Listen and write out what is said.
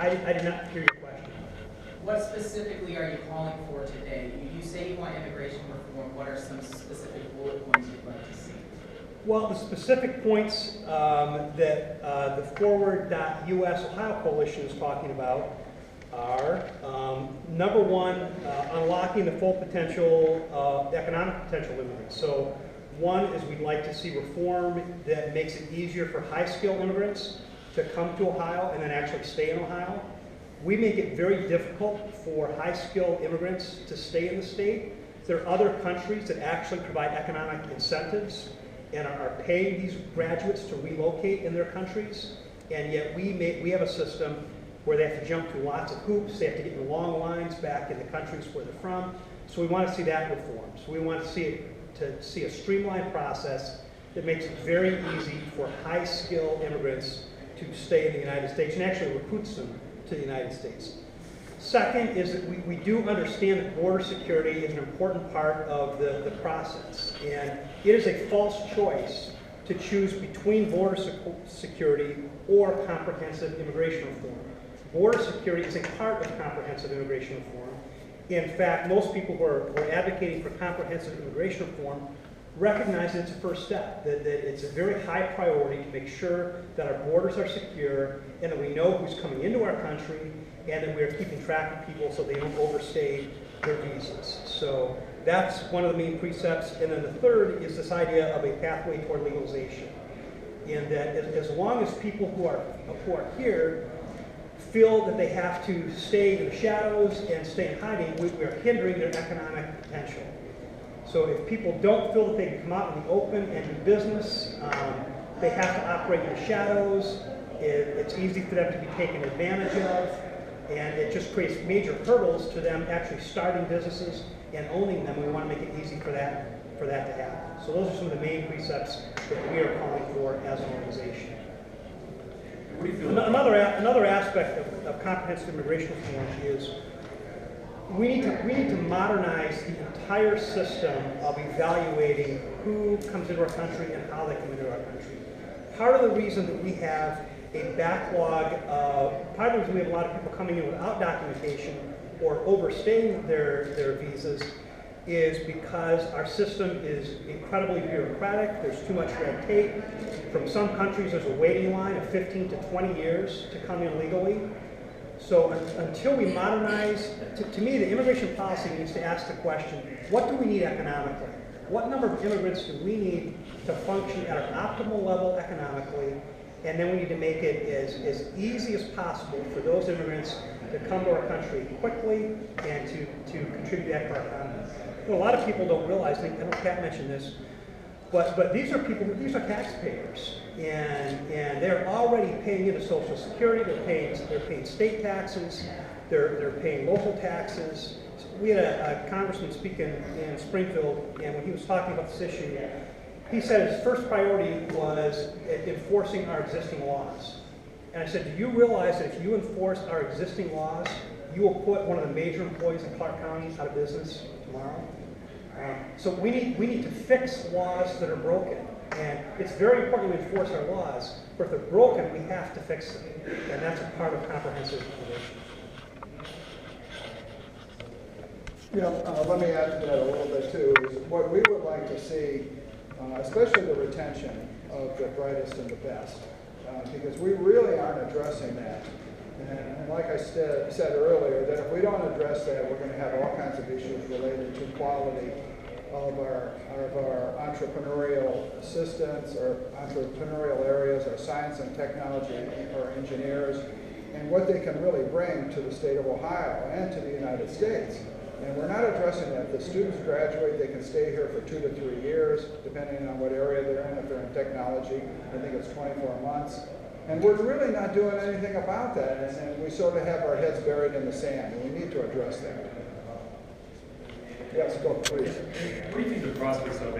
I did not hear your question. What specifically are you calling for today? You say you want immigration reform. What are some specific bullet points you'd like to see? Well, the specific points that the Forward.US Ohio Coalition is talking about are, number one, unlocking the full potential, economic potential of immigrants. So one is we'd like to see reform that makes it easier for high-skilled immigrants to come to Ohio and then actually stay in Ohio. We make it very difficult for high-skilled immigrants to stay in the state. There are other countries that actually provide economic incentives and are paying these graduates to relocate in their countries, and yet we have a system where they have to jump through lots of hoops, they have to get in long lines back in the countries where they're from. So we want to see that reform. So we want to see a streamlined process that makes it very easy for high-skilled immigrants to stay in the United States and actually recruits them to the United States. Second is that we do understand that border security is an important part of the process, and it is a false choice to choose between border security or comprehensive immigration reform. Border security is a part of comprehensive immigration reform. In fact, most people who are advocating for comprehensive immigration reform recognize that it's a first step, that it's a very high priority to make sure that our borders are secure and that we know who's coming into our country and that we are keeping track of people so they don't overstay their visas. So that's one of the main precepts. And then the third is this idea of a pathway toward legalization. In that as long as people who are here feel that they have to stay in the shadows and stay in hiding, we are hindering their economic potential. So if people don't feel that they can come out in the open and do business, they have to operate in the shadows. It's easy for them to be taken advantage of, and it just creates major hurdles to them actually starting businesses and owning them. We want to make it easy for that to happen. So those are some of the main precepts that we are calling for as an organization. Another aspect of comprehensive immigration reform is we need to modernize the entire system of evaluating who comes into our country and how they come into our country. Part of the reason that we have a backlog part of the reason we have a lot of people coming in without documentation or overstaying their visas is because our system is incredibly bureaucratic. There's too much red tape. From some countries, there's a waiting line of 15 to 20 years to come in legally. So until we modernize, to me, the immigration policy needs to ask the question, what do we need economically? What number of immigrants do we need to function at an optimal level economically? And then we need to make it as easy as possible for those immigrants to come to our country quickly and to contribute back to our economy. You know, a lot of people don't realize, I know Pat mentioned this, but these are taxpayers, and they're already paying into Social Security. They're paying state taxes. They're paying local taxes. We had a congressman speak in Springfield, and when he was talking about this issue, he said his first priority was enforcing our existing laws. And I said, do you realize that if you enforce our existing laws, you will put one of the major employees in Clark County out of business tomorrow? So we need to fix laws that are broken. And it's very important to enforce our laws, but if they're broken, we have to fix them. And that's a part of comprehensive immigration. Yeah, let me add to that a little bit too, is what we would like to see, especially the retention of the brightest and the best, because we really aren't addressing that. And like I said earlier, that if we don't address that, we're going to have all kinds of issues related to quality of our entrepreneurial assistants, our entrepreneurial areas, our science and technology, our engineers, and what they can really bring to the state of Ohio and to the United States. And we're not addressing that. The students graduate, they can stay here for 2 to 3 years, depending on what area they're in. If they're in technology, I think it's 24 months. And we're really not doing anything about that, and we sort of have our heads buried in the sand, and we need to address that. Yes, go, please. What do you think the prospects of